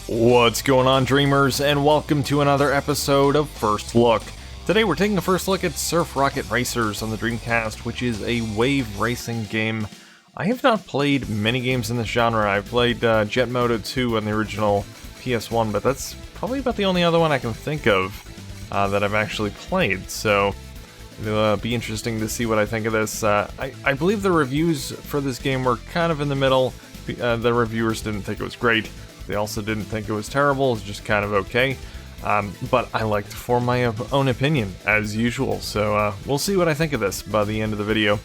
What's going on, dreamers, and welcome to another episode of First Look. Today we're taking a first look at Surf Rocket Racers on the Dreamcast, which is a wave racing game. I have not played many games in this genre. I've played Jet Moto 2 on the original PS1, but that's probably about the only other one I can think of that I've actually played, so it'll be interesting to see what I think of this. I believe the reviews for this game were kind of in the middle. The reviewers didn't think it was great. They also didn't think it was terrible. It was just kind of okay. But I like to form my own opinion, as usual. So we'll see what I think of this by the end of the video.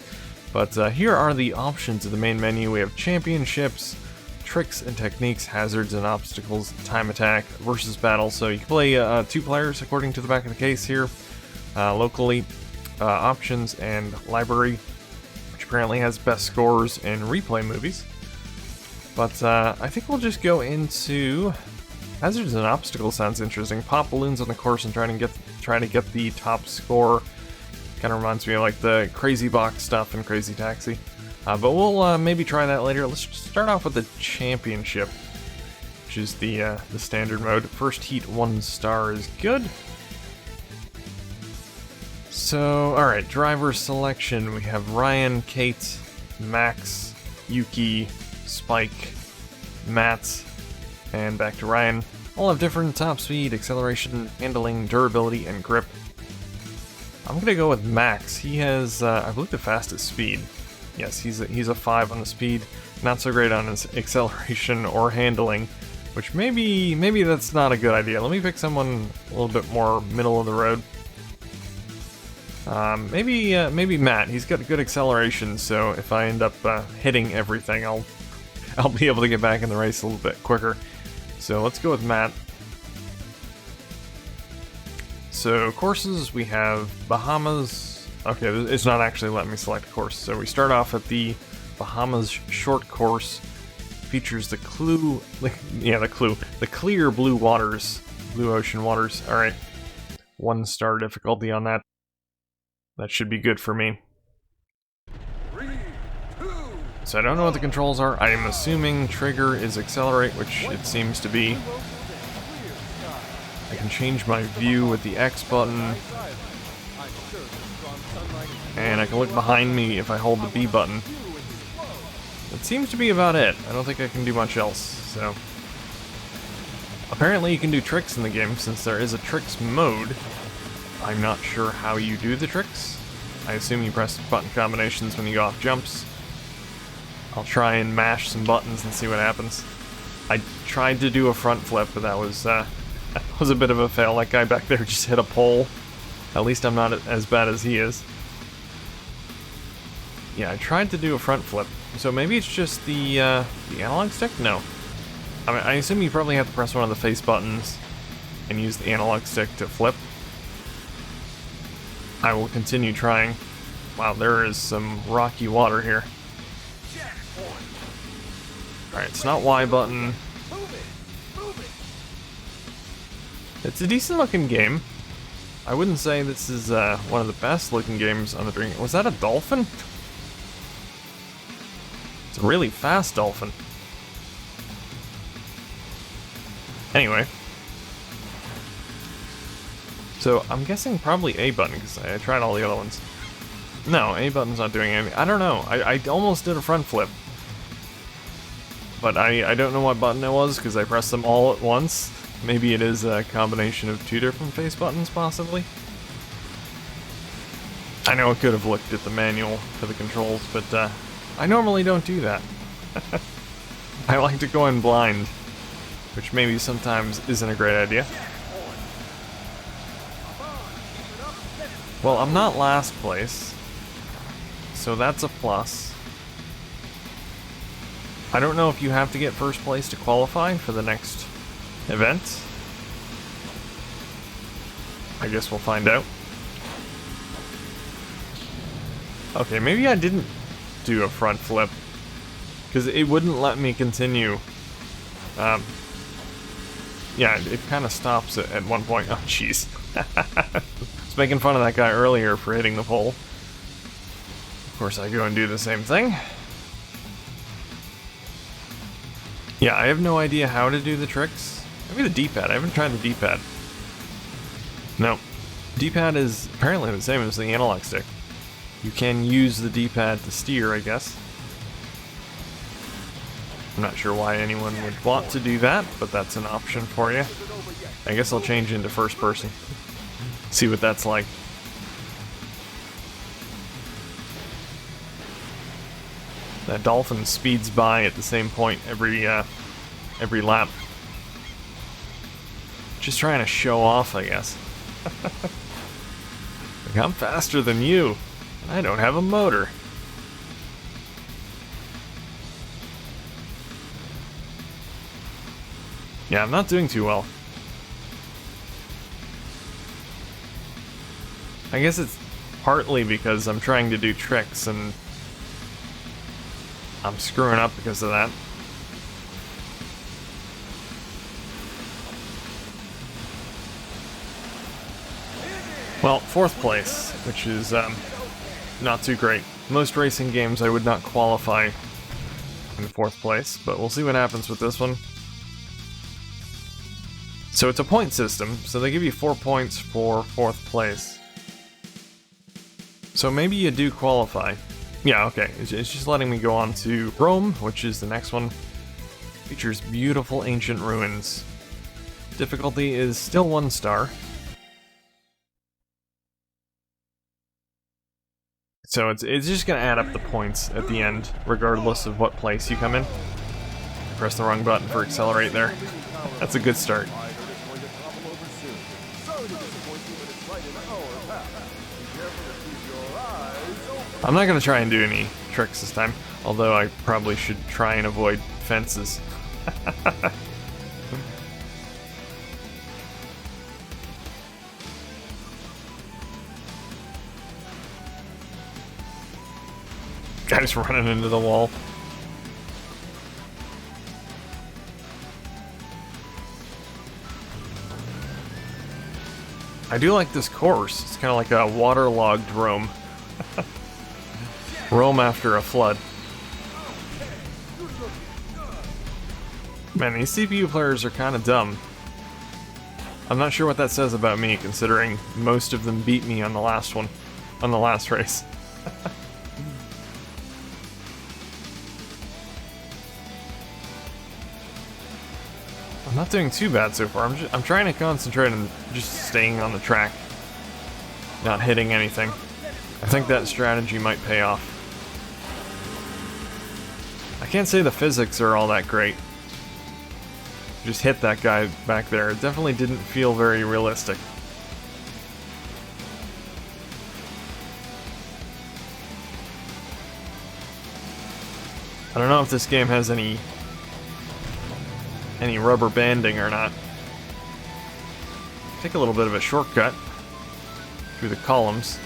But here are the options of the main menu. We have championships, tricks and techniques, hazards and obstacles, time attack, versus battle. So you can play 2 players according to the back of the case here. Locally, options and library, which apparently has best scores in replay movies. But I think we'll just go into hazards and obstacles. Sounds interesting. Pop balloons on the course and try to get the top score. Kind of reminds me of like the Crazy Box stuff and Crazy Taxi. But we'll maybe try that later. Let's start off with the championship, which is the standard mode. First heat 1 star is good. So, all right, driver selection. We have Ryan, Kate, Max, Yuki, Spike, Matt, and back to Ryan. All have different top speed, acceleration, handling, durability, and grip. I'm gonna go with Max. He has, I believe, the fastest speed. Yes, he's a 5 on the speed. Not so great on his acceleration or handling, which maybe that's not a good idea. Let me pick someone a little bit more middle of the road. Maybe Matt. He's got good acceleration, so if I end up hitting everything, I'll be able to get back in the race a little bit quicker. So let's go with Matt. So courses, we have Bahamas. Okay, it's not actually letting me select a course. So we start off at the Bahamas short course. Features the clear blue waters, blue ocean waters. All right, 1 star difficulty on that. That should be good for me. So I don't know what the controls are. I am assuming trigger is accelerate, which it seems to be. I can change my view with the X button. And I can look behind me if I hold the B button. That seems to be about it. I don't think I can do much else, so. Apparently you can do tricks in the game, since there is a tricks mode. I'm not sure how you do the tricks. I assume you press button combinations when you go off jumps. I'll try and mash some buttons and see what happens. I tried to do a front flip, but that was a bit of a fail. That guy back there just hit a pole. At least I'm not as bad as he is. Yeah, I tried to do a front flip. So maybe it's just the analog stick? No. I mean, I assume you probably have to press one of the face buttons and use the analog stick to flip. I will continue trying. Wow, there is some rocky water here. Alright, it's not Y button. It's a decent looking game. I wouldn't say this is one of the best looking games on the Dream. Was that a dolphin? It's a really fast dolphin. Anyway. So I'm guessing probably A button, because I tried all the other ones. No, A button's not doing anything. I don't know. I almost did a front flip. But I don't know what button it was, because I pressed them all at once. Maybe it is a combination of 2 different face buttons, possibly. I know I could have looked at the manual for the controls, but I normally don't do that. I like to go in blind, which maybe sometimes isn't a great idea. Well, I'm not last place, so that's a plus. I don't know if you have to get first place to qualify for the next event. I guess we'll find out. Okay, maybe I didn't do a front flip, because it wouldn't let me continue. Yeah, it kind of stops at one point. Oh, jeez. I was making fun of that guy earlier for hitting the pole. Of course, I go and do the same thing. Yeah, I have no idea how to do the tricks. Maybe the D-pad. I haven't tried the D-pad. No. D-pad is apparently the same as the analog stick. You can use the D-pad to steer, I guess. I'm not sure why anyone would want to do that, but that's an option for you. I guess I'll change into first person. See what that's like. That dolphin speeds by at the same point every lap. Just trying to show off, I guess. Like, I'm faster than you. I don't have a motor. Yeah, I'm not doing too well. I guess it's partly because I'm trying to do tricks and I'm screwing up because of that. Well, 4th place, which is not too great. Most racing games I would not qualify in 4th place, but we'll see what happens with this one. So it's a point system, so they give you 4 points for 4th place. So maybe you do qualify. Yeah, okay, it's just letting me go on to Rome, which is the next one. Features beautiful ancient ruins. Difficulty is still 1 star. So it's just going to add up the points at the end, regardless of what place you come in. Press the wrong button for accelerate there. That's a good start. I'm not going to try and do any tricks this time, although I probably should try and avoid fences. Guy's running into the wall. I do like this course. It's kind of like a waterlogged Rome. Rome after a flood. Man, these CPU players are kind of dumb. I'm not sure what that says about me, considering most of them beat me on the last one, on the last race. I'm not doing too bad so far. I'm trying to concentrate on just staying on the track, not hitting anything. I think that strategy might pay off. I can't say the physics are all that great. Just hit that guy back there. It definitely didn't feel very realistic. I don't know if this game has any rubber banding or not. Take a little bit of a shortcut through the columns.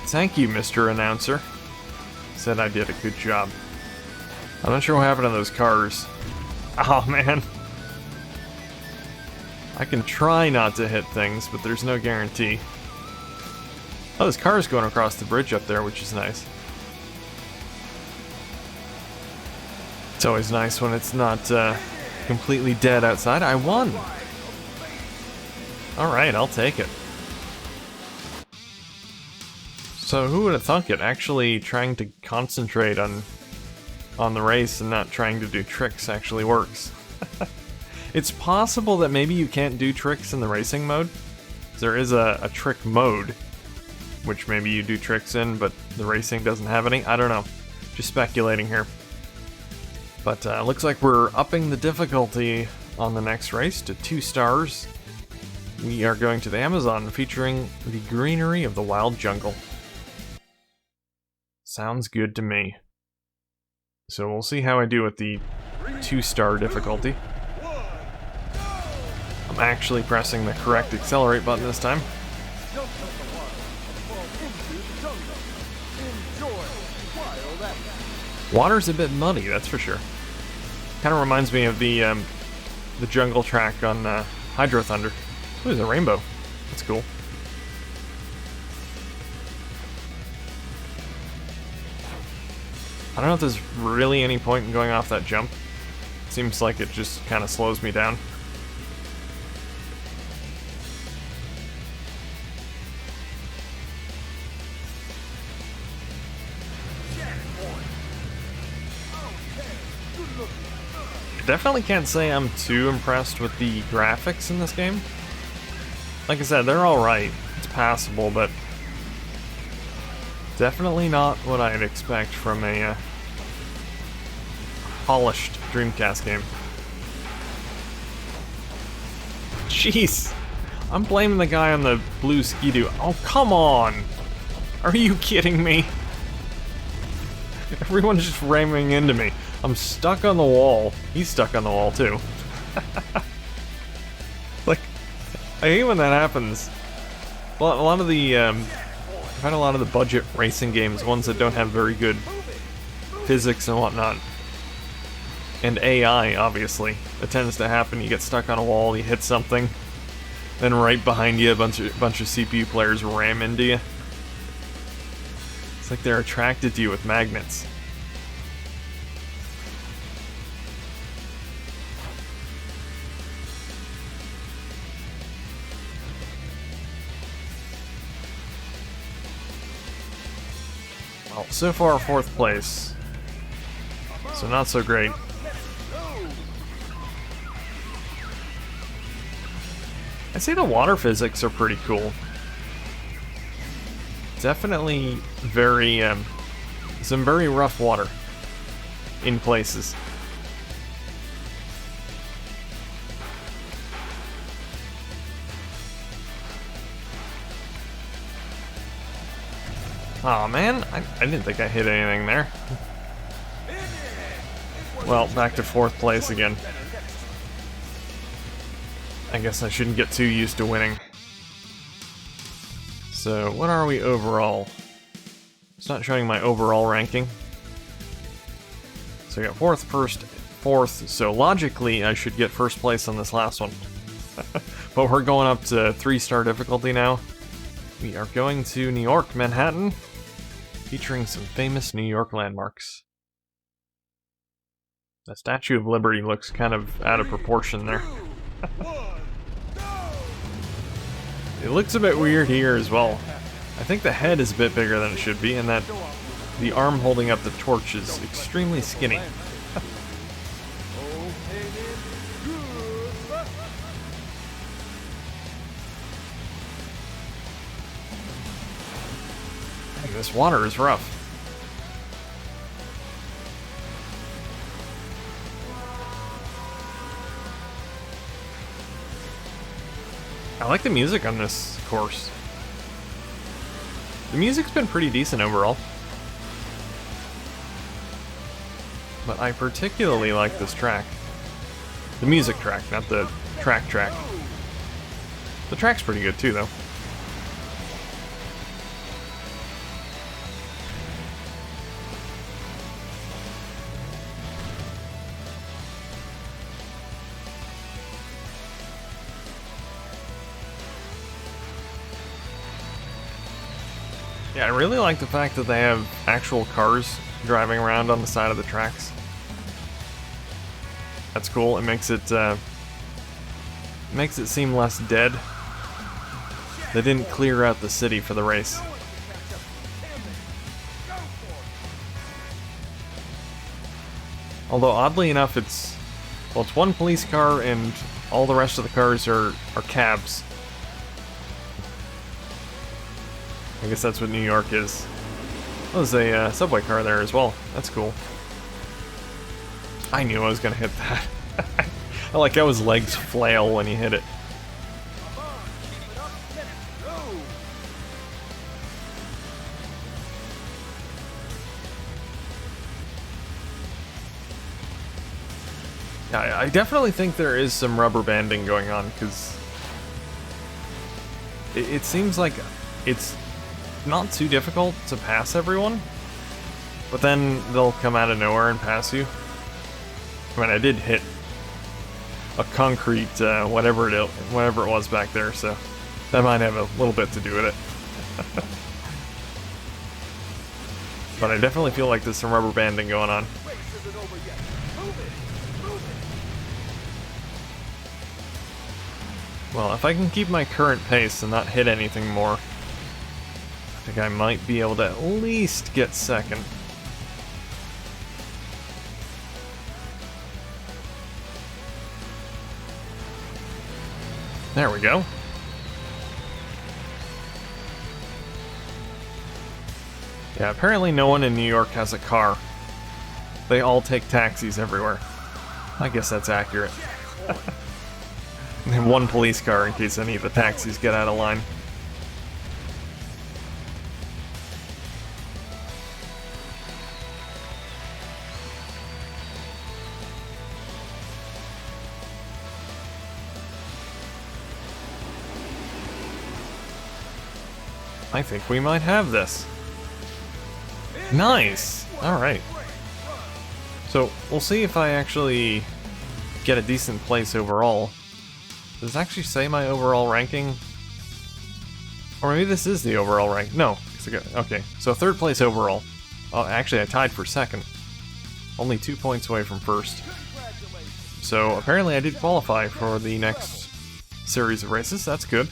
Thank you, Mr. Announcer. Said I did a good job. I'm not sure what happened to those cars. Oh man. I can try not to hit things, but there's no guarantee. Oh, this car is going across the bridge up there, which is nice. It's always nice when it's not completely dead outside. I won! Alright, I'll take it. So who would have thunk it? Actually trying to concentrate on the race and not trying to do tricks actually works. It's possible that maybe you can't do tricks in the racing mode. There is a trick mode, which maybe you do tricks in, but the racing doesn't have any. I don't know. Just speculating here. But looks like we're upping the difficulty on the next race to 2 stars. We are going to the Amazon, featuring the greenery of the wild jungle. Sounds good to me. So we'll see how I do with the 2-star difficulty. I'm actually pressing the correct accelerate button this time. Water's a bit muddy, that's for sure. Kind of reminds me of the jungle track on Hydro Thunder. Ooh, there's a rainbow. That's cool. I don't know if there's really any point in going off that jump. Seems like it just kind of slows me down. I definitely can't say I'm too impressed with the graphics in this game. Like I said, they're alright. It's passable, but definitely not what I'd expect from a polished Dreamcast game. Jeez! I'm blaming the guy on the blue Ski-Doo. Oh, come on! Are you kidding me? Everyone's just ramming into me. I'm stuck on the wall. He's stuck on the wall, too. Like, I hate when that happens. A lot of the, I've had a lot of the budget racing games, ones that don't have very good physics and whatnot. And AI, obviously. It tends to happen. You get stuck on a wall, you hit something, then right behind you, a bunch of CPU players ram into you. It's like they're attracted to you with magnets. Well, so far 4th place. So not so great. I'd say the water physics are pretty cool. Definitely very, some very rough water in places. Aw, man, I didn't think I hit anything there. Well, back to 4th place again. I guess I shouldn't get too used to winning. So, what are we overall? It's not showing my overall ranking. So I got 4th, 1st, 4th, so logically I should get 1st place on this last one. But we're going up to 3-star difficulty now. We are going to New York, Manhattan, featuring some famous New York landmarks. The Statue of Liberty looks kind of out of proportion there. It looks a bit weird here as well. I think the head is a bit bigger than it should be, and that the arm holding up the torch is extremely skinny. Dang, this water is rough. I like the music on this course. The music's been pretty decent overall. But I particularly like this track. The music track, not the track. The track's pretty good too, though. Yeah, I really like the fact that they have actual cars driving around on the side of the tracks. That's cool. It makes it seem less dead. They didn't clear out the city for the race. Although oddly enough, it's one police car and all the rest of the cars are cabs. I guess that's what New York is. Oh, there's a subway car there as well. That's cool. I knew I was gonna hit that. I like how his legs flail when he hit it. Yeah, I definitely think there is some rubber banding going on, because it seems like it's not too difficult to pass everyone, but then they'll come out of nowhere and pass you. I mean, I did hit a concrete whatever it was back there, so that might have a little bit to do with it. But I definitely feel like there's some rubber banding going on. Well, if I can keep my current pace and not hit anything more, I think I might be able to at least get second. There we go. Yeah, apparently no one in New York has a car. They all take taxis everywhere. I guess that's accurate. And one police car in case any of the taxis get out of line. I think we might have this. Nice! Alright. So, we'll see if I actually get a decent place overall. Does it actually say my overall ranking? Or maybe this is the overall rank. No. Okay, so third place overall. Oh, actually, I tied for second. Only 2 points away from first. So, apparently I did qualify for the next series of races. That's good.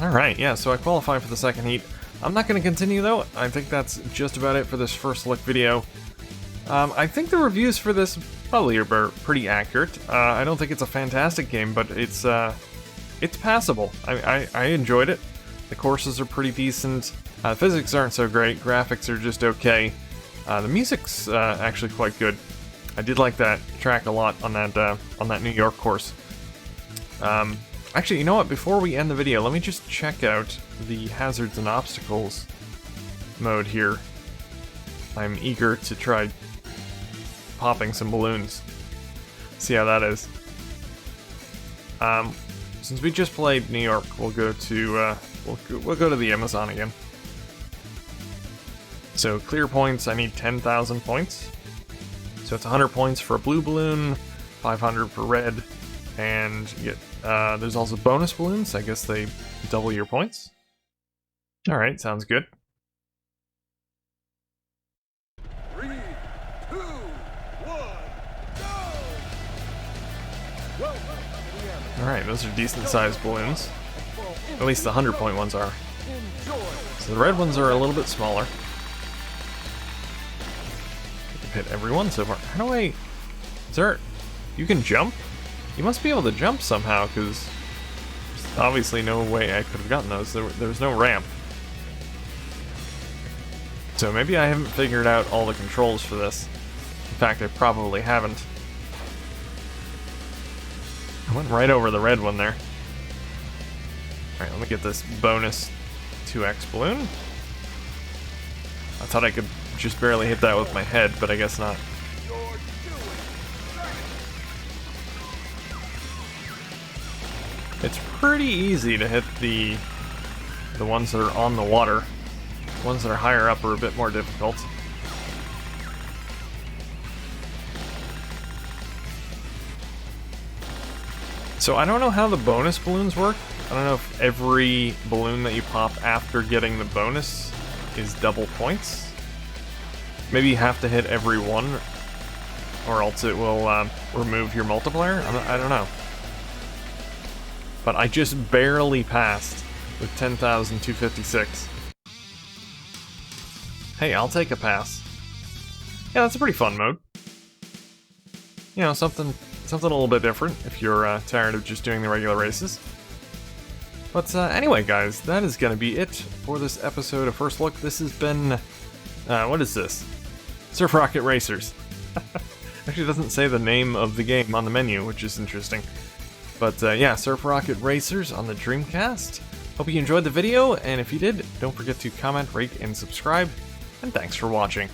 Alright, yeah, so I qualify for the second heat. I'm not going to continue though. I think that's just about it for this first look video. I think the reviews for this probably are pretty accurate. I don't think it's a fantastic game, but it's passable. I enjoyed it. The courses are pretty decent. Physics aren't so great. Graphics are just okay. The music's actually quite good. I did like that track a lot on that New York course. Actually, you know what? Before we end the video, let me just check out the hazards and obstacles mode here. I'm eager to try popping some balloons. See how that is. Since we just played New York, we'll go to we'll go to the Amazon again. So clear points, I need 10,000 points. So it's 100 points for a blue balloon, 500 for red, and you get there's also bonus balloons. I guess they double your points. Alright, sounds good. 3, 2, 1, go! Alright, those are decent sized balloons. At least the 100-point ones are. So the red ones are a little bit smaller. I've hit everyone so far. How do I... Is there... You can jump? You must be able to jump somehow, because there's obviously no way I could have gotten those. There was no ramp. So maybe I haven't figured out all the controls for this. In fact, I probably haven't. I went right over the red one there. Alright, let me get this bonus 2x balloon. I thought I could just barely hit that with my head, but I guess not. It's pretty easy to hit the ones that are on the water. The ones that are higher up are a bit more difficult. So I don't know how the bonus balloons work. I don't know if every balloon that you pop after getting the bonus is double points. Maybe you have to hit every one, or else it will remove your multiplier. I don't know. But I just barely passed with 10,256. Hey, I'll take a pass. Yeah, that's a pretty fun mode. You know, something a little bit different if you're tired of just doing the regular races. But anyway, guys, that is going to be it for this episode of First Look. This has been... what is this? Surf Rocket Racers. Actually, it doesn't say the name of the game on the menu, which is interesting. But yeah, Surf Rocket Racers on the Dreamcast. Hope you enjoyed the video, and if you did, don't forget to comment, rate, and subscribe. And thanks for watching.